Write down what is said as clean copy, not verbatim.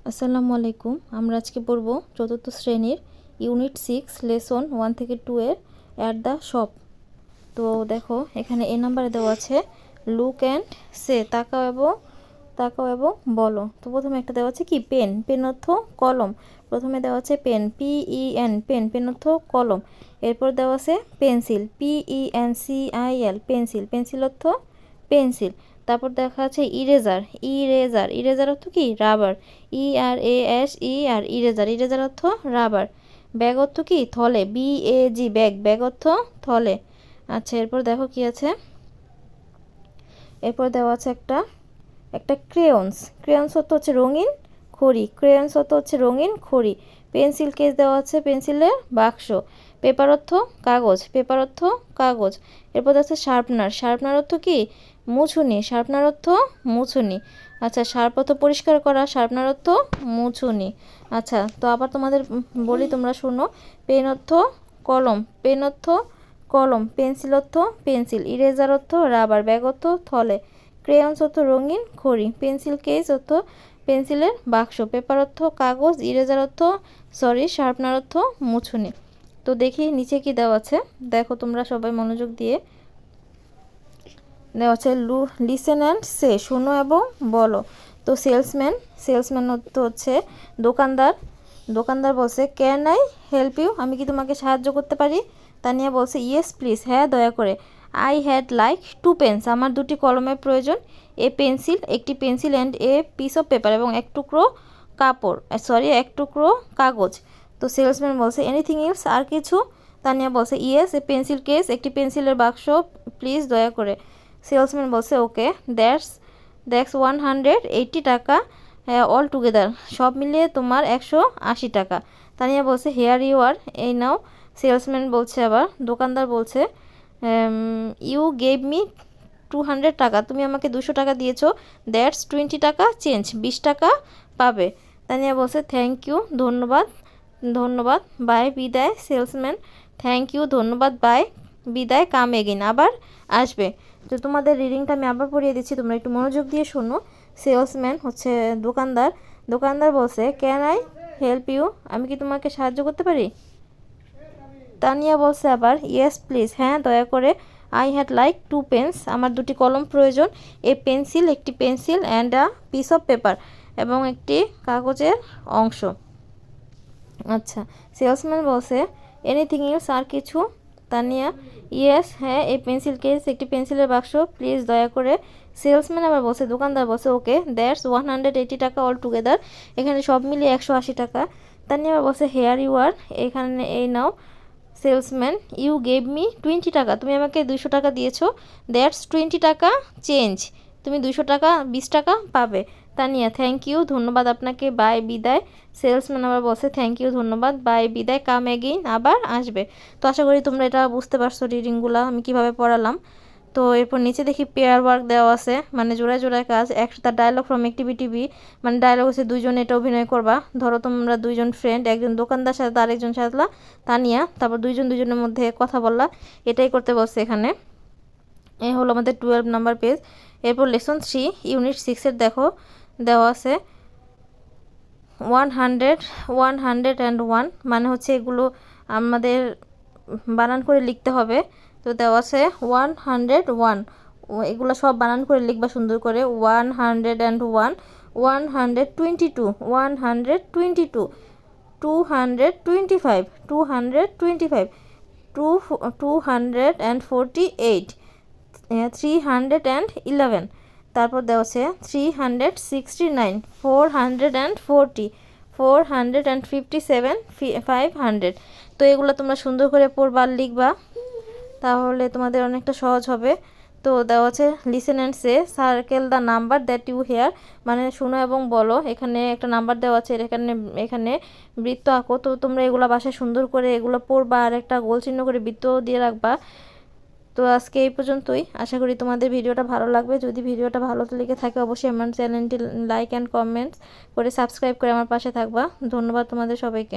আসসালামু আলাইকুম। আমরা আজকে পড়ব চতুর্থ শ্রেণীর ইউনিট 6 লেসন 1 থেকে 2 এর অ্যাট দ্য শপ। তো দেখো এখানে এই নাম্বারে দেওয়া আছে লুক অ্যান্ড সে, তাকাও এবং বলো। তো প্রথমে একটা দেওয়া আছে কি পেন, পেন অর্থ কলম। প্রথমে দেওয়া আছে পেন, PEN পেন, পেন অর্থ কলম। এরপর দেওয়া আছে পেন্সিল, PENCIL পেন্সিল, পেন্সিল অর্থ পেন্সিল। তারপর দেখা আছে ইরেজার, ইরেজার, ইরেজার অর্থ কি রাবার, ERASER ইরেজার, ইরেজার অর্থ রাবার। ব্যাগ অর্থ কি থলে, BAG ব্যাগ, ব্যাগ অর্থ থলে। আচ্ছা এরপর দেখো কি আছে, এরপর দেওয়া আছে একটা একটা ক্রেয়ন্স, ক্রেয়ন্স অর্থ হচ্ছে রঙিন খড়ি, ক্রেয়ন্স অর্থ হচ্ছে রঙিন খড়ি। পেন্সিল কেস দেওয়া আছে পেন্সিলের বাক্স। পেপার অর্থ কাগজ, পেপার অর্থ কাগজ। এরপর আছে শার্পনার, শার্পনার অর্থ কি মুছুনি, শার্পনার অর্থ মুছুনি। আচ্ছা শার্প অর্থ পরিষ্কার করা, শার্পনার অর্থ মুছুনি। আচ্ছা তো আবার তোমাদের বলি, তোমরা শোনো। পেন অর্থ কলম, পেন অর্থ কলম। পেন্সিল অর্থ পেন্সিল। ইরেজার অর্থ রাবার, ব্যাগ অর্থ থলে। ক্রেয়ন্স অর্থ রঙিন খড়ি। পেন্সিল কেস অর্থ পেন্সিলের বাক্স। পেপার অর্থ কাগজ। ইরেজার অর্থ শার্পনার অর্থ মুছুনি। তো দেখি নিচে কি দেওয়া আছে, দেখো তোমরা সবাই মনোযোগ দিয়ে। দেওয়া আছে লিসেন অ্যান্ড সে, শোনো এবং বলো। তো সেলসম্যান, সেলসম্যান অর্থ হচ্ছে দোকানদার। দোকানদার বলছে ক্যান আই হেল্প ইউ, আমি কি তোমাকে সাহায্য করতে পারি। তানিয়া বলছে ইয়েস প্লিজ, হ্যাঁ দয়া করে। আই হ্যাড লাইক 2 পেন্স, আমার 2টি কলমের প্রয়োজন। এ পেন্সিল, একটি pencil, and a piece of paper, এবং এক টুকরো কাপড়, এক টুকরো কাগজ। তো সেলসম্যান বলছে এনিথিং এলস, আর কিছু। তানিয়া বলছে ইয়েস এ পেন্সিল কেস, একটি পেন্সিলের বাক্স প্লিজ দয়া করে। সেলসম্যান বলছে ওকে, দ্যাটস 180 টাকা অল টুগেদার, সব মিলিয়ে তোমার 180 টাকা। তানিয়া বলছে হেয়ার ইউ আর, এই নাও। সেলসম্যান বলছে আবার, দোকানদার বলছে ইউ গেভ মি 200 টাকা, তুমি আমাকে 200 টাকা দিয়েছো। দ্যাটস 20 টাকা চেঞ্জ, 20 টাকা পাবে। তানিয়া বলছে থ্যাংক ইউ, ধন্যবাদ, ধন্যবাদ, বাই বিদায়। সেলসম্যান থ্যাংক ইউ, ধন্যবাদ, বাই বিদায়, কাম এগেইন, আবার আসবে। তো তোমাদের রিডিংটা আমি আবার পড়িয়ে দিচ্ছি, তোমরা একটু মনোযোগ দিয়ে শোনো। সেলসম্যান হচ্ছে দোকানদার, দোকানদার বলছে ক্যান আই হেল্প ইউ, আমি কি তোমাকে সাহায্য করতে পারি। তানিয়া বলছে আবার ইয়েস প্লিজ, হ্যাঁ দয়া করে। আই হ্যাড লাইক 2 পেন্স, আমার 2টি কলম প্রয়োজন। এ পেন্সিল, একটি pencil, and a piece of paper, এবং একটি কাগজের অংশ। আচ্ছা সেলসম্যান বলছে এনিথিং এলস, আর কিছু। তানিয়া ইয়েস হ্যাঁ, এই পেন্সিল কেস, একটি পেন্সিলের বাক্স প্লিজ দয়া করে। সেলসম্যান আবার বলছে, দোকানদার বলছে ওকে, দ্যাটস 180 টাকা অল টুগেদার, এখানে সব মিলিয়ে 180 টাকা। তানিয়া আবার বলছে হেয়ার ইউ আর, এখানে এই নাও। সেলসম্যান ইউ গেভ মি 20 টাকা, তুমি আমাকে 200 টাকা দিয়েছো। দ্যাটস 20 টাকা চেঞ্জ, তুমি 200 টাকা 20 টাকা পাবে। তানিয়া থ্যাংক ইউ, ধন্যবাদ আপনাকে, বাই বিদায়। সেলসম্যান আবার বলছে থ্যাংক ইউ, ধন্যবাদ, বাই বিদায়, কাম এগেইন, আবার আসবে। তো আশা করি তোমরা এটা বুঝতে পারছো রিডিংগুলো আমি কিভাবে পড়ালাম। তো এরপর নিচে দেখি পেয়ার ওয়ার্ক দেওয়া আছে, মানে জোড়ায় জোড়ায় কাজ। একটা ডায়লগ ফ্রম অ্যাক্টিভিটি বি, মানে ডায়লগ হচ্ছে দুইজনে এটা অভিনয় করবা। ধরো তোমরা দুইজন ফ্রেন্ড, একজন দোকানদার সাথে আরেকজন সাথলা তানিয়া, তারপর দুইজন দুইজনের মধ্যে কথা বললা, এটাই করতে বলছে এখানে। এই হলো আমাদের 12 নাম্বার পেজ। এরপর লেসন 3 ইউনিট 6 দেখো দেওয়া আছে 101, মানে হচ্ছে এগুলো আমাদের বানান করে লিখতে হবে। তো দেওয়া আছে 101, এগুলো সব বানান করে লিখবা সুন্দর করে। 101, 122, 122, 225, 248, 248, 311। তারপর দেওয়া আছে 369, 440, 457, 500। তো এগুলো তোমরা সুন্দর করে পড়বা আর লিখবা, তাহলে তোমাদের অনেকটা সহজ হবে। তো দেওয়া আছে listen and say, circle the number that you hear, মানে শোনো এবং বলো। এখানে একটা নাম্বার দেওয়া আছে, এখানে এখানে বৃত্ত আঁকো। তো তোমরা এগুলো বাসায় সুন্দর করে এগুলো পড়বা, আর একটা গোল চিহ্ন করে বৃত্ত দিয়ে রাখবা। তো আজকে এই পর্যন্তই, আশা করি তোমাদের ভিডিওটা ভালো লাগবে। যদি ভিডিওটা ভালো লেগে থাকে অবশ্যই আমার চ্যানেলটি লাইক অ্যান্ড কমেন্টস করে সাবস্ক্রাইব করে আমার পাশে থাকবা। ধন্যবাদ তোমাদের সবাইকে।